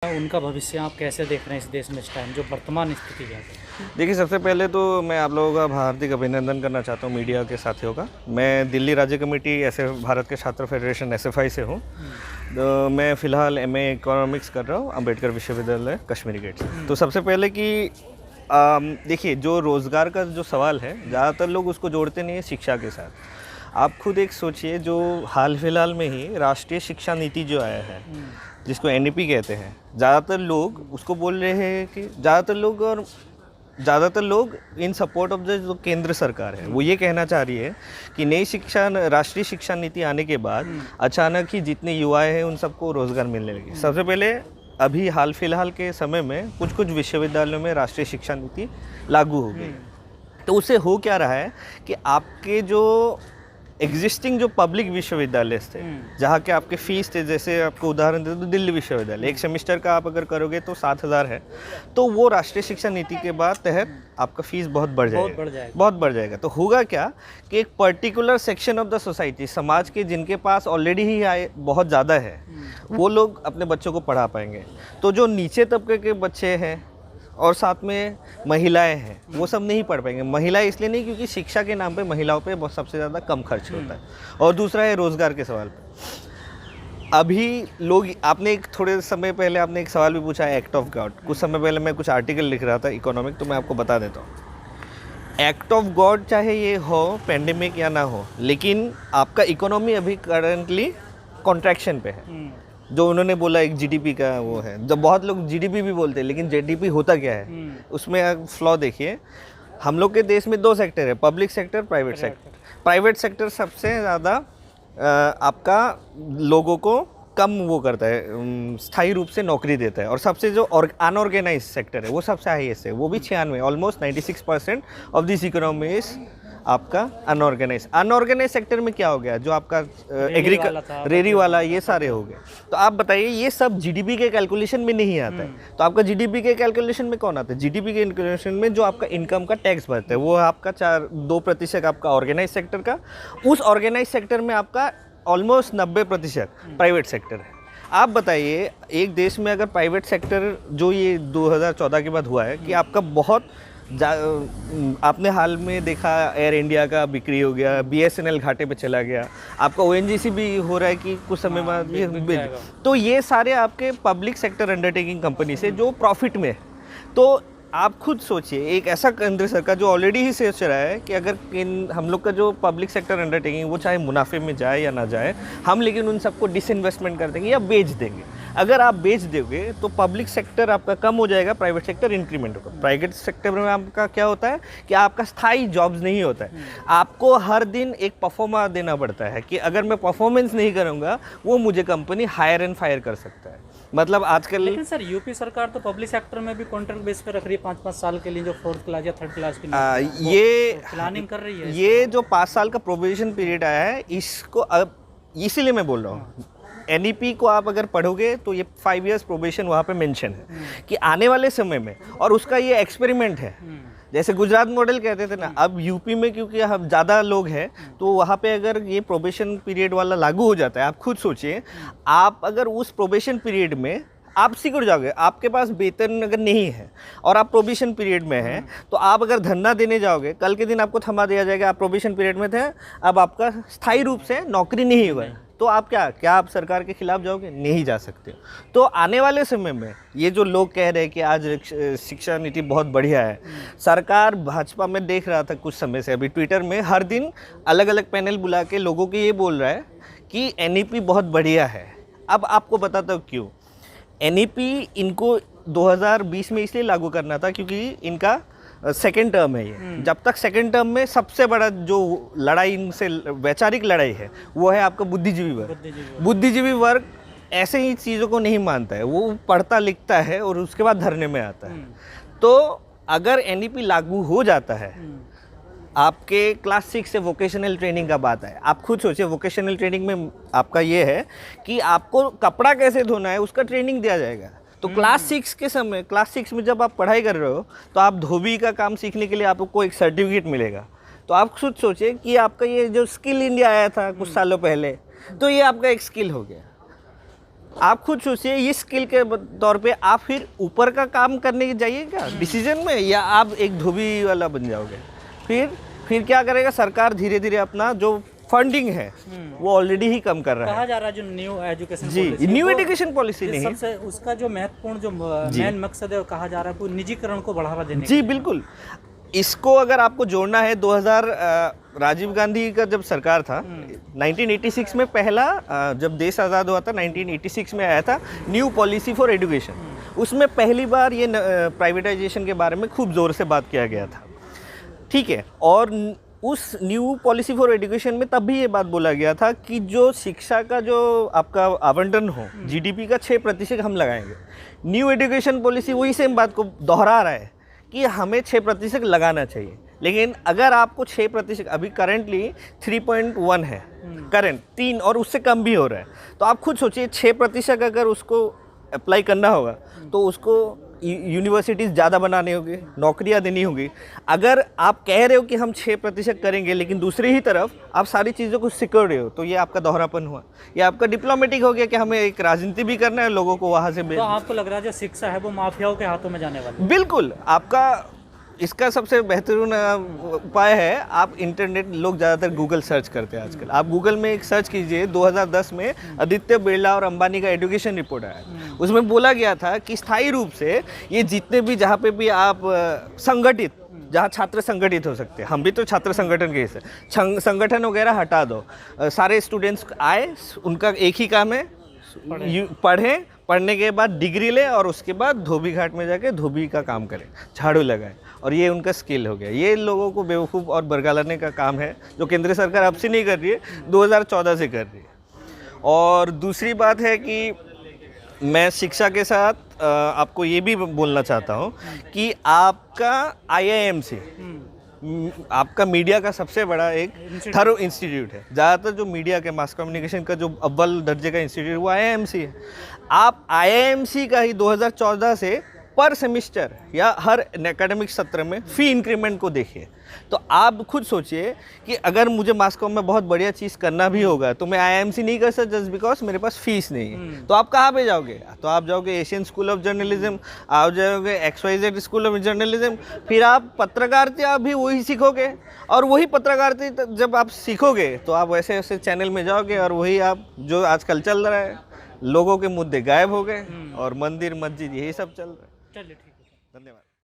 उनका भविष्य आप कैसे देख रहे हैं इस देश में इस टाइम जो वर्तमान स्थिति है? देखिए, सबसे पहले तो मैं आप लोगों का हार्दिक अभिनंदन करना चाहता हूँ मीडिया के साथियों का। मैं दिल्ली राज्य कमेटी भारत के छात्र फेडरेशन एसएफआई से हूँ। तो मैं फ़िलहाल एमए इकोनॉमिक्स कर रहा हूँ अम्बेडकर विश्वविद्यालय कश्मीरी गेट से। तो सबसे पहले कि देखिए, जो रोज़गार का जो सवाल है, ज़्यादातर लोग उसको जोड़ते नहीं है शिक्षा के साथ। आप खुद एक सोचिए, जो हाल फिलहाल में ही राष्ट्रीय शिक्षा नीति जो आया है, जिसको एनईपी कहते हैं, ज़्यादातर लोग उसको बोल रहे हैं कि ज़्यादातर लोग इन सपोर्ट ऑफ द जो केंद्र सरकार है वो ये कहना चाह रही है कि राष्ट्रीय शिक्षा नीति आने के बाद अचानक ही जितने युवाएं हैं उन सबको रोज़गार मिलने लगे। सबसे पहले अभी हाल फिलहाल के समय में कुछ विश्वविद्यालयों में राष्ट्रीय शिक्षा नीति लागू हो गई। तो उससे हो क्या रहा है कि आपके जो एग्जिस्टिंग जो पब्लिक विश्वविद्यालय थे, जहाँ के आपके फीस थे, जैसे आपको उदाहरण दे तो दिल्ली विश्वविद्यालय, एक सेमेस्टर का आप अगर करोगे तो 7,000 है, तो वो राष्ट्रीय शिक्षा नीति के बाद तहत आपका फीस बहुत बढ़ जाएगा। तो होगा क्या कि एक particular section of the society, समाज के जिनके पास ऑलरेडी ही आय बहुत ज़्यादा है, वो लोग अपने बच्चों को पढ़ा पाएंगे। तो जो नीचे तबके के बच्चे हैं और साथ में महिलाएं हैं, वो सब नहीं पढ़ पाएंगे। महिलाएं इसलिए नहीं क्योंकि शिक्षा के नाम पे महिलाओं पे सबसे ज़्यादा कम खर्च होता है। और दूसरा है रोज़गार के सवाल पे। अभी लोग, आपने एक थोड़े समय पहले आपने एक सवाल भी पूछा है एक्ट ऑफ गॉड। कुछ समय पहले मैं कुछ आर्टिकल लिख रहा था इकोनॉमिक, तो मैं आपको बता देता हूँ। एक्ट ऑफ गॉड चाहे ये हो पेंडेमिक या ना हो, लेकिन आपका इकोनॉमी अभी करंटली कॉन्ट्रैक्शन पे है। जो उन्होंने बोला एक जीडीपी का वो है, जब बहुत लोग जीडीपी भी बोलते हैं, लेकिन जीडीपी होता क्या है, उसमें फ्लॉ देखिए। हम लोग के देश में 2 सेक्टर है, public sector, private sector. Private sector सबसे ज़्यादा आपका लोगों को कम वो करता है, स्थायी रूप से नौकरी देता है। और सबसे जो अनऑर्गेनाइज सेक्टर है वो सबसे हाईएस्ट है, वो भी 96, almost 96% of this economy is आपका अनऑर्गेनाइज सेक्टर में क्या हो गया, जो आपका रेरी वाला ये सारे हो गए। तो आप बताइए, ये सब जीडीपी के कैलकुलेशन में नहीं आता है। तो आपका जीडीपी के कैलकुलेशन में कौन आता है? जीडीपी के कैलकुलेशन में जो आपका इनकम का टैक्स भरता है वो आपका 2% आपका ऑर्गेनाइज सेक्टर का। उस ऑर्गेनाइज सेक्टर में आपका ऑलमोस्ट 90% प्राइवेट सेक्टर है। आप बताइए, एक देश में अगर प्राइवेट सेक्टर, जो ये 2014 के बाद हुआ है कि आपका बहुत आपने हाल में देखा, एयर इंडिया का बिक्री हो गया, बीएसएनएल घाटे पे चला गया, आपका ओएनजीसी भी हो रहा है कि कुछ समय बाद तो ये सारे आपके पब्लिक सेक्टर अंडरटेकिंग कंपनी से जो प्रॉफिट में है। तो आप खुद सोचिए, एक ऐसा केंद्र सरकार जो ऑलरेडी ही सोच रहा है कि अगर हम लोग का जो पब्लिक सेक्टर अंडरटेकिंग वो चाहे मुनाफे में जाए या ना जाए, हम लेकिन उन सबको डिसइन्वेस्टमेंट कर देंगे या बेच देंगे। अगर आप बेच दोगे तो पब्लिक सेक्टर आपका कम हो जाएगा, प्राइवेट सेक्टर इंक्रीमेंट होगा। प्राइवेट सेक्टर में आपका क्या होता है कि आपका स्थायी जॉब्स नहीं होता है, आपको हर दिन एक परफॉर्मेंस देना पड़ता है कि अगर मैं परफॉर्मेंस नहीं करूँगा वो मुझे कंपनी हायर एंड फायर कर सकता है। मतलब आजकल, लेकिन सर यूपी सरकार तो पब्लिक सेक्टर में भी कॉन्ट्रैक्ट बेस पे रख रही है 5-5 साल के लिए, जो 4th क्लास या 3rd क्लास के लिए ये प्लानिंग कर रही है। ये जो 5 साल का प्रोबेशन पीरियड आया है, इसको अब इसीलिए मैं बोल रहा हूँ, एनईपी को आप अगर पढ़ोगे तो ये 5 इयर्स प्रोबेशन वहाँ पे मेंशन है कि आने वाले समय में, और उसका ये एक्सपेरिमेंट है। जैसे गुजरात मॉडल कहते थे ना, अब यूपी में क्योंकि हम ज़्यादा लोग हैं तो वहाँ पे अगर ये प्रोबेशन पीरियड वाला लागू हो जाता है, आप खुद सोचिए, आप अगर उस प्रोबेशन पीरियड में आप सिकुड़ जाओगे, आपके पास वेतन अगर नहीं है और आप प्रोबेशन पीरियड में हैं, तो आप अगर धरना देने जाओगे, कल के दिन आपको थमा दिया जाएगा, आप प्रोबेशन पीरियड में थे, अब आपका स्थायी रूप से नौकरी नहीं हुआ है, तो आप क्या आप सरकार के खिलाफ जाओगे? नहीं जा सकते। तो आने वाले समय में ये जो लोग कह रहे हैं कि आज शिक्षा नीति बहुत बढ़िया है, सरकार भाजपा में देख रहा था कुछ समय से, अभी ट्विटर में हर दिन अलग अलग पैनल बुला के लोगों को ये बोल रहा है कि एनईपी बहुत बढ़िया है। अब आपको बताता हूँ क्यों। एनईपी इनको 2020 में इसलिए लागू करना था क्योंकि इनका सेकेंड टर्म है ये। जब तक सेकेंड टर्म में सबसे बड़ा जो लड़ाई इनसे वैचारिक लड़ाई है वो है आपका बुद्धिजीवी वर्ग ऐसे ही चीज़ों को नहीं मानता है, वो पढ़ता लिखता है और उसके बाद धरने में आता है। तो अगर एनईपी लागू हो जाता है, आपके क्लास 6 से वोकेशनल ट्रेनिंग का बात है, आप खुद सोचिए, वोकेशनल ट्रेनिंग में आपका ये है कि आपको कपड़ा कैसे धोना है उसका ट्रेनिंग दिया जाएगा। तो क्लास 6 में जब आप पढ़ाई कर रहे हो तो आप धोबी का काम सीखने के लिए आपको एक सर्टिफिकेट मिलेगा। तो आप खुद सोचिए कि आपका ये जो स्किल इंडिया आया था कुछ सालों पहले, तो ये आपका एक स्किल हो गया। आप खुद सोचिए, ये स्किल के तौर पे आप फिर ऊपर का काम करने के जाइए क्या डिसीजन में, या आप एक धोबी वाला बन जाओगे? फिर क्या करेगा सरकार? धीरे धीरे अपना जो फंडिंग है वो ऑलरेडी ही कम कर रहा कहा है। जा रहा है जो न्यू एजुकेशन जी, न्यू एजुकेशन पॉलिसी नहीं, सबसे उसका जो महत्वपूर्ण जो मेन मकसद है वो कहा जा रहा है वो निजीकरण को बढ़ावा देने जी बिल्कुल। इसको अगर आपको जोड़ना है, 2000 राजीव गांधी का जब सरकार था 1986 में पहला जब देश आज़ाद हुआ था 1986 में आया था न्यू पॉलिसी फॉर एजुकेशन। उसमें पहली बार ये प्राइवेटाइजेशन के बारे में खूब ज़ोर से बात किया गया था, ठीक है। और उस न्यू पॉलिसी फॉर एजुकेशन में तब भी ये बात बोला गया था कि जो शिक्षा का जो आपका आवंटन हो जीडीपी का 6% हम लगाएंगे। न्यू एजुकेशन पॉलिसी वही सेम बात को दोहरा रहा है कि हमें 6% लगाना चाहिए। लेकिन अगर आपको 6%, अभी करेंटली 3.1 है करंट, 3 और उससे कम भी हो रहा है, तो आप खुद सोचिए 6% अगर उसको अप्लाई करना होगा तो उसको यूनिवर्सिटीज़ ज़्यादा बनानी होगी, नौकरियां देनी होगी। अगर आप कह रहे हो कि हम 6% करेंगे लेकिन दूसरी ही तरफ आप सारी चीज़ों को सिक्योर रहे हो, तो ये आपका दोहरापन हुआ। ये आपका डिप्लोमेटिक हो गया कि हमें एक राजनीति भी करना है, लोगों को वहाँ से तो आपको लग रहा है जो शिक्षा है वो माफियाओं के हाथों में जाने वाली है? बिल्कुल। आपका इसका सबसे बेहतरीन उपाय है, आप इंटरनेट, लोग ज़्यादातर गूगल सर्च करते हैं आजकल। आप गूगल में एक सर्च कीजिए, 2010 में आदित्य बिरला और अंबानी का एजुकेशन रिपोर्ट आया। उसमें बोला गया था कि स्थायी रूप से ये जितने भी, जहाँ पे भी आप संगठित, जहाँ छात्र संगठित हो सकते हैं, हम भी तो छात्र संगठन के हिस्से, संगठन वगैरह हटा दो, सारे स्टूडेंट्स आए, उनका एक ही काम है पढ़ें, पढ़ने के बाद डिग्री ले और उसके बाद धोबी घाट में जाके धोबी का काम करें, झाड़ू लगाए, और ये उनका स्किल हो गया। ये लोगों को बेवकूफ़ और बरगलाने का काम है जो केंद्र सरकार अब से नहीं कर रही है, 2014 से कर रही है। और दूसरी बात है कि मैं शिक्षा के साथ आपको ये भी बोलना चाहता हूँ कि आपका IIM से आपका मीडिया का सबसे बड़ा एक थरो इंस्टीट्यूट है। ज़्यादातर जो मीडिया के मास कम्युनिकेशन का जो अव्वल दर्जे का इंस्टीट्यूट वो IIMC है। आप IIMC का ही 2014 से पर सेमिस्टर या हर एकेडमिक सत्र में फ़ी इंक्रीमेंट को देखिए। तो आप खुद सोचिए कि अगर मुझे मास कॉम में बहुत बढ़िया चीज़ करना भी होगा तो मैं IIMC नहीं कर सकता जस्ट बिकॉज मेरे पास फीस नहीं है। तो आप कहाँ पे जाओगे? तो आप जाओगे एशियन स्कूल ऑफ जर्नलिज्म, आप जाओगे XYZ स्कूल ऑफ जर्नलिज्म, फिर आप पत्रकारिता भी वही सीखोगे। और वही पत्रकारिता जब आप सीखोगे तो आप वैसे वैसे चैनल में जाओगे और वही आप जो आजकल चल रहा है, लोगों के मुद्दे गायब हो गए और मंदिर मस्जिद यही सब चल रहा है। चलिए ठीक है, धन्यवाद।